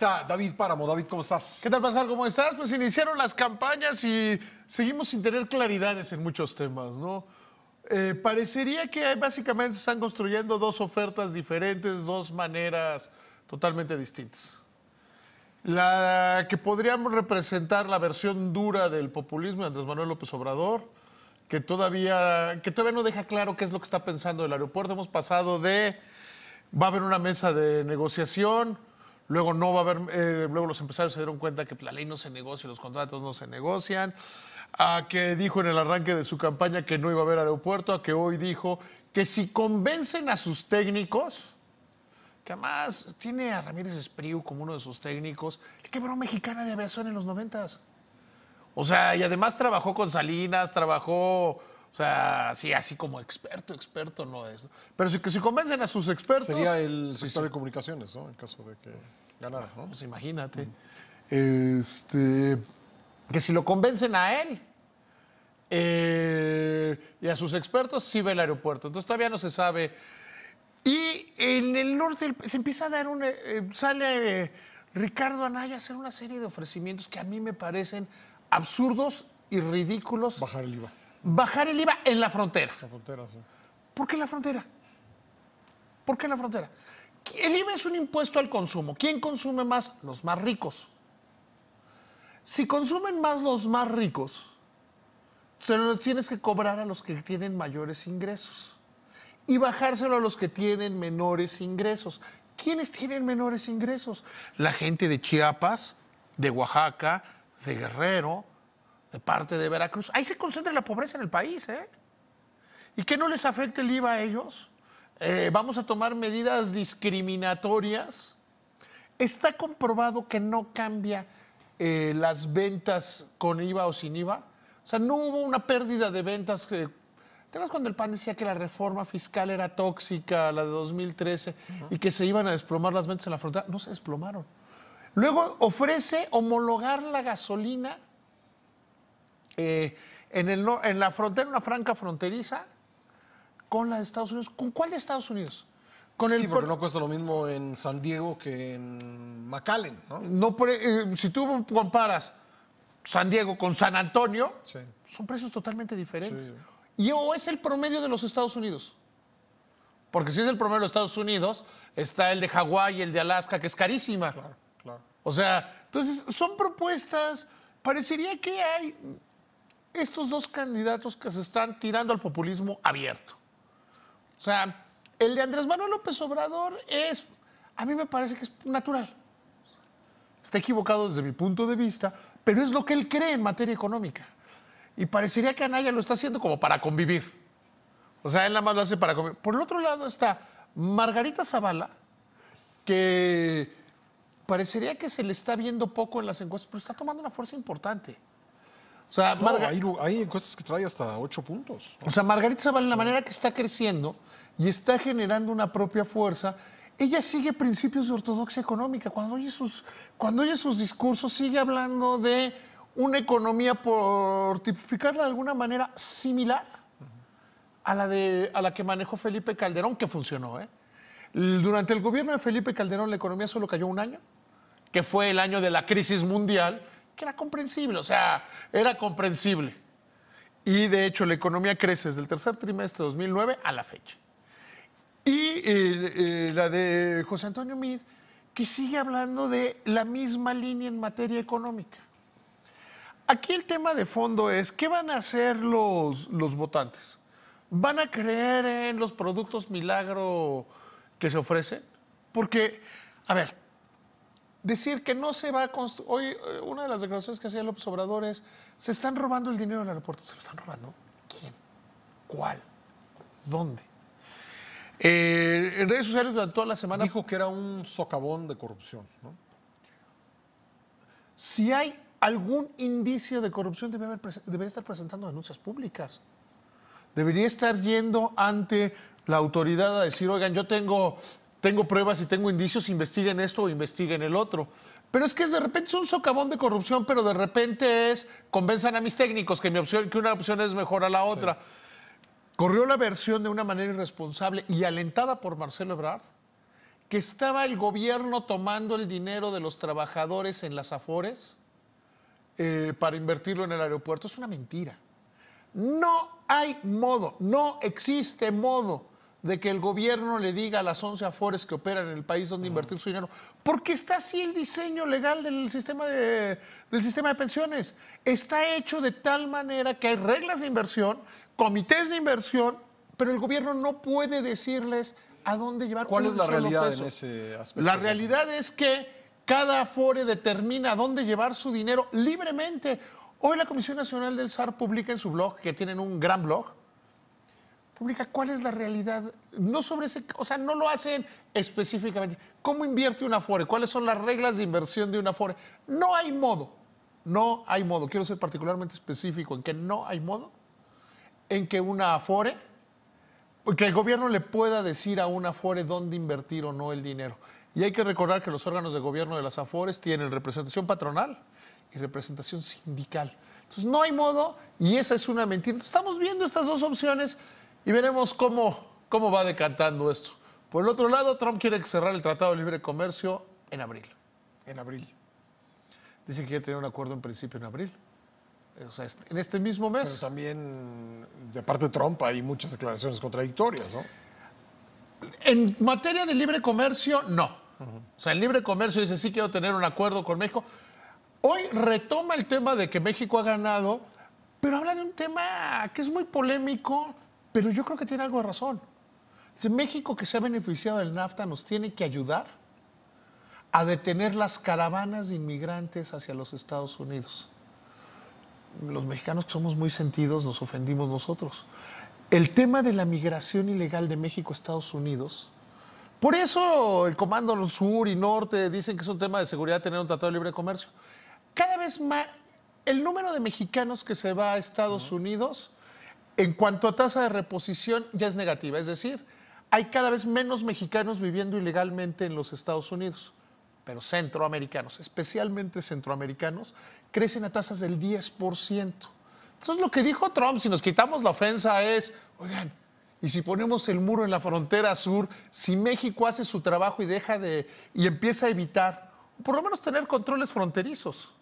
está David Páramo. David, ¿cómo estás? ¿Qué tal, Pascal? ¿Cómo estás? Pues iniciaron las campañas y seguimos sin tener claridades en muchos temas, ¿no? Parecería que básicamente están construyendo dos ofertas diferentes, dos maneras totalmente distintas. La que podríamos representar la versión dura del populismo de Andrés Manuel López Obrador, que todavía no deja claro qué es lo que está pensando el aeropuerto. Hemos pasado de va a haber una mesa de negociación, luego no va a haber, luego los empresarios se dieron cuenta que la ley no se negocia, los contratos no se negocian, a que dijo en el arranque de su campaña que no iba a haber aeropuerto, a que hoy dijo que si convencen a sus técnicos, que además tiene a Ramírez Espriu como uno de sus técnicos, que quebró Mexicana de Aviación en los 90s. O sea, y además trabajó con Salinas, o sea, sí, así como experto no es, ¿no? Pero si convencen a sus expertos... Sería el sector de comunicaciones, ¿no? En caso de que ganara, ¿no? Pues imagínate. Que si lo convencen a él y a sus expertos, sí ve el aeropuerto. Entonces todavía no se sabe. Y en el norte se empieza a dar sale Ricardo Anaya a hacer una serie de ofrecimientos que a mí me parecen absurdos y ridículos. Bajar el IVA. Bajar el IVA en la frontera. La frontera, sí. ¿Por qué en la frontera? ¿Por qué en la frontera? El IVA es un impuesto al consumo. ¿Quién consume más? Los más ricos. Si consumen más los más ricos, se lo tienes que cobrar a los que tienen mayores ingresos y bajárselo a los que tienen menores ingresos. ¿Quiénes tienen menores ingresos? La gente de Chiapas, de Oaxaca, de Guerrero, de parte de Veracruz. Ahí se concentra la pobreza en el país, ¿eh? ¿Y que no les afecte el IVA a ellos? Vamos a tomar medidas discriminatorias. Está comprobado que no cambia las ventas con IVA o sin IVA. O sea, no hubo una pérdida de ventas. ¿Te acuerdas cuando el PAN decía que la reforma fiscal era tóxica, la de 2013, y que se iban a desplomar las ventas en la frontera? No se desplomaron. Luego ofrece homologar la gasolina en la frontera, una franja fronteriza, con la de Estados Unidos. ¿Con cuál de Estados Unidos? Sí, porque no cuesta lo mismo en San Diego que en McAllen, ¿no? Si tú comparas San Diego con San Antonio, Sí. son precios totalmente diferentes. Sí. Y o es el promedio de los Estados Unidos. Porque si es el promedio de los Estados Unidos, está el de Hawái y el de Alaska, que es carísima. Claro, claro. O sea, entonces son propuestas. Parecería que hay estos dos candidatos que se están tirando al populismo abierto. O sea, el de Andrés Manuel López Obrador a mí me parece que es natural. Está equivocado desde mi punto de vista, pero es lo que él cree en materia económica. Y parecería que Anaya lo está haciendo como para convivir. O sea, él nada más lo hace para convivir. Por el otro lado está Margarita Zavala, que parecería que se le está viendo poco en las encuestas, pero está tomando una fuerza importante. O sea, No, hay encuestas que trae hasta 8 puntos. O sea, Margarita Zavala, la manera que está creciendo y está generando una propia fuerza, ella sigue principios de ortodoxia económica. Cuando oye sus discursos, sigue hablando de una economía, por tipificarla de alguna manera, similar a la que manejó Felipe Calderón, que funcionó, ¿eh? Durante el gobierno de Felipe Calderón, la economía solo cayó un año, que fue el año de la crisis mundial, que era comprensible, o sea, era comprensible. Y de hecho la economía crece desde el tercer trimestre de 2009 a la fecha. Y la de José Antonio Meade, que sigue hablando de la misma línea en materia económica. Aquí el tema de fondo es, ¿qué van a hacer los votantes? ¿Van a creer en los productos milagro que se ofrecen? Porque, a ver, decir que no se va a construir... Hoy, una de las declaraciones que hacía López Obrador es, se están robando el dinero del aeropuerto. ¿Se lo están robando? ¿Quién? ¿Cuál? ¿Dónde? En redes sociales durante toda la semana... Dijo que era un socavón de corrupción, ¿no? Si hay algún indicio de corrupción, debería estar presentando denuncias públicas. Debería estar yendo ante la autoridad a decir, oigan, yo tengo pruebas y tengo indicios, investiguen esto o investiguen el otro. Pero es que de repente es un socavón de corrupción, pero de repente convenzan a mis técnicos que una opción es mejor a la otra. Sí. Corrió la versión de una manera irresponsable y alentada por Marcelo Ebrard, que estaba el gobierno tomando el dinero de los trabajadores en las Afores para invertirlo en el aeropuerto. Es una mentira. No hay modo, no existe modo de que el gobierno le diga a las 11 Afores que operan en el país dónde invertir su dinero, porque está así el diseño legal del sistema de pensiones. Está hecho de tal manera que hay reglas de inversión, comités de inversión, pero el gobierno no puede decirles a dónde llevar. ¿Cuál es la realidad peso. en ese aspecto? La realidad es que cada Afore determina a dónde llevar su dinero libremente. Hoy la Comisión Nacional del SAR publica en su blog, que tienen un gran blog, publica cuál es la realidad, no sobre ese, o sea, no lo hacen específicamente. ¿Cómo invierte una Afore? ¿Cuáles son las reglas de inversión de una Afore? No hay modo, no hay modo. Quiero ser particularmente específico en que no hay modo en que una Afore, que el gobierno le pueda decir a una Afore dónde invertir o no el dinero. Y hay que recordar que los órganos de gobierno de las Afores tienen representación patronal y representación sindical. Entonces no hay modo y esa es una mentira. Entonces, estamos viendo estas dos opciones y veremos cómo va decantando esto. Por el otro lado, Trump quiere cerrar el Tratado de Libre Comercio en abril. En abril. Dice que quiere tener un acuerdo en principio en abril. O sea, en este mismo mes. Pero también de parte de Trump hay muchas declaraciones contradictorias, ¿no? En materia de libre comercio, no. O sea, el libre comercio dice, sí quiero tener un acuerdo con México. Hoy retoma el tema de que México ha ganado, pero habla de un tema que es muy polémico, pero yo creo que tiene algo de razón. Dice, México, que se ha beneficiado del NAFTA, nos tiene que ayudar a detener las caravanas de inmigrantes hacia los Estados Unidos. Los mexicanos que somos muy sentidos nos ofendimos nosotros. El tema de la migración ilegal de México a Estados Unidos, por eso el Comando Sur y Norte dicen que es un tema de seguridad tener un tratado de libre comercio. Cada vez más, el número de mexicanos que se va a Estados Unidos, en cuanto a tasa de reposición, ya es negativa. Es decir, hay cada vez menos mexicanos viviendo ilegalmente en los Estados Unidos. Pero centroamericanos, especialmente centroamericanos, crecen a tasas del 10%. Entonces lo que dijo Trump, si nos quitamos la ofensa, es, oigan, y si ponemos el muro en la frontera sur, si México hace su trabajo y empieza a evitar, por lo menos tener controles fronterizos.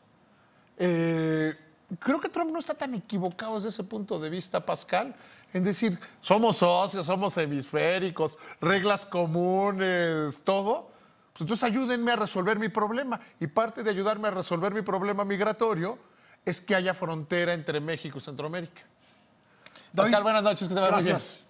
Creo que Trump no está tan equivocado desde ese punto de vista, Pascal, en decir, somos socios, somos hemisféricos, reglas comunes, todo. Pues entonces ayúdenme a resolver mi problema. Y parte de ayudarme a resolver mi problema migratorio es que haya frontera entre México y Centroamérica. David, Pascal, buenas noches. Que te vaya muy bien. gracias.